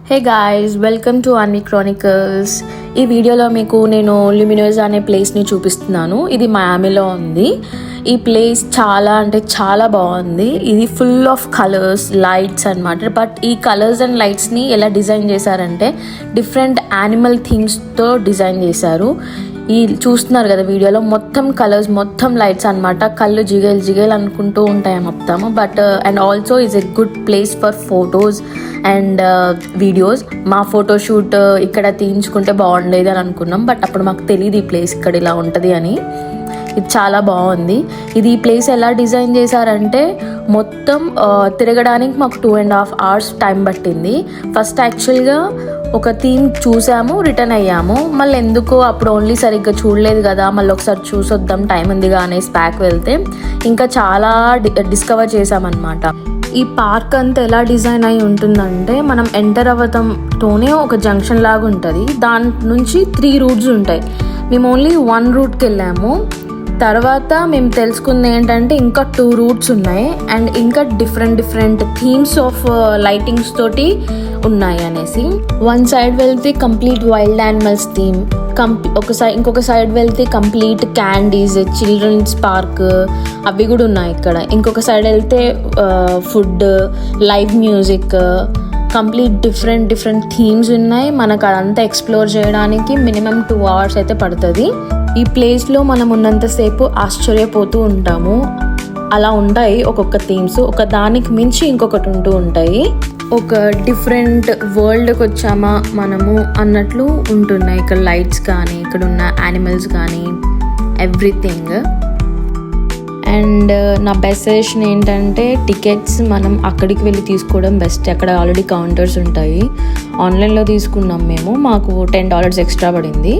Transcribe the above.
Hey guys, welcome to Anvi Chronicles. ఈ వీడియోలో మీకు నేను ల్యూమినోస్ అనే ప్లేస్ని చూపిస్తున్నాను. ఇది మయామిలో ఉంది. ఈ ప్లేస్ చాలా అంటే చాలా బాగుంది. ఇది ఫుల్ ఆఫ్ కలర్స్, లైట్స్ అన్నమాట. బట్ ఈ కలర్స్ అండ్ లైట్స్ని ఎలా డిజైన్ చేశారంటే డిఫరెంట్ యానిమల్ థీమ్స్తో డిజైన్ చేశారు. ఈ చూస్తున్నారు కదా వీడియోలో, మొత్తం కలర్స్, మొత్తం లైట్స్ అన్నమాట. కళ్ళు జిగేల్ జిగేల్ అనుకుంటూ ఉంటాయి మొత్తము. But and also is a good place for photos and videos. మా ఫోటోషూట్ ఇక్కడ తీయించుకుంటే బాగుండేది అని అనుకున్నాం. బట్ అప్పుడు మాకు తెలియదు ఈ ప్లేస్ ఇక్కడ ఇలా ఉంటుంది అని. ఇది చాలా బాగుంది. ఇది ఈ ప్లేస్ ఎలా డిజైన్ చేశారంటే మొత్తం తిరగడానికి మాకు 2.5 hours టైం పట్టింది. ఫస్ట్ యాక్చువల్గా ఒక థీమ్ చూసాము, రిటర్న్ అయ్యాము. మళ్ళీ ఎందుకో అప్పుడు ఓన్లీ సరిగ్గా చూడలేదు కదా, మళ్ళీ ఒకసారి చూసొద్దాం టైం ఉందిగా అనేసి బ్యాక్ వెళ్తే ఇంకా చాలా డిస్కవర్ చేసామన్నమాట. ఈ పార్క్ అంతా ఎలా డిజైన్ అయి ఉంటుందంటే మనం ఎంటర్ అవ్వడంతోనే ఒక జంక్షన్ లాగా ఉంటుంది. దాని నుంచి 3 routes ఉంటాయి. మేము ఓన్లీ 1 route వెళ్ళాము. తర్వాత మేము తెలుసుకుంది ఏంటంటే ఇంకా 2 routes ఉన్నాయి అండ్ ఇంకా డిఫరెంట్ థీమ్స్ ఆఫ్ లైటింగ్స్ తోటి ఉన్నాయి అనేసి. వన్ సైడ్ వెళ్తే కంప్లీట్ వైల్డ్ యానిమల్స్ థీమ్, ఇంకొక సైడ్ వెళ్తే కంప్లీట్ క్యాండీస్, చిల్డ్రన్స్ పార్క్ అవి కూడా ఉన్నాయి ఇక్కడ. ఇంకొక సైడ్ వెళ్తే food, live music, complete different themes ఉన్నాయి. మనకు అదంతా ఎక్స్ప్లోర్ చేయడానికి మినిమం 2 hours అయితే పడుతుంది. ఈ ప్లేస్లో మనం ఉన్నంతసేపు ఆశ్చర్యపోతూ ఉంటాము. అలా ఉంటాయి ఒక్కొక్క థీమ్స్, ఒక దానికి మించి ఇంకొకటి ఉంటూ ఉంటాయి. ఒక డిఫరెంట్ వరల్డ్కి వచ్చామా మనము అన్నట్లు ఉంటున్నాయి ఇక్కడ లైట్స్ కానీ, ఇక్కడ ఉన్న యానిమల్స్ కానీ, ఎవ్రీథింగ్. అండ్ నా బెస్ట్ సజెషన్ ఏంటంటే టికెట్స్ మనం అక్కడికి వెళ్ళి తీసుకోవడం బెస్ట్. అక్కడ ఆల్రెడీ కౌంటర్స్ ఉంటాయి. ఆన్లైన్లో తీసుకున్నాం మేము, మాకు $10 ఎక్స్ట్రా పడింది.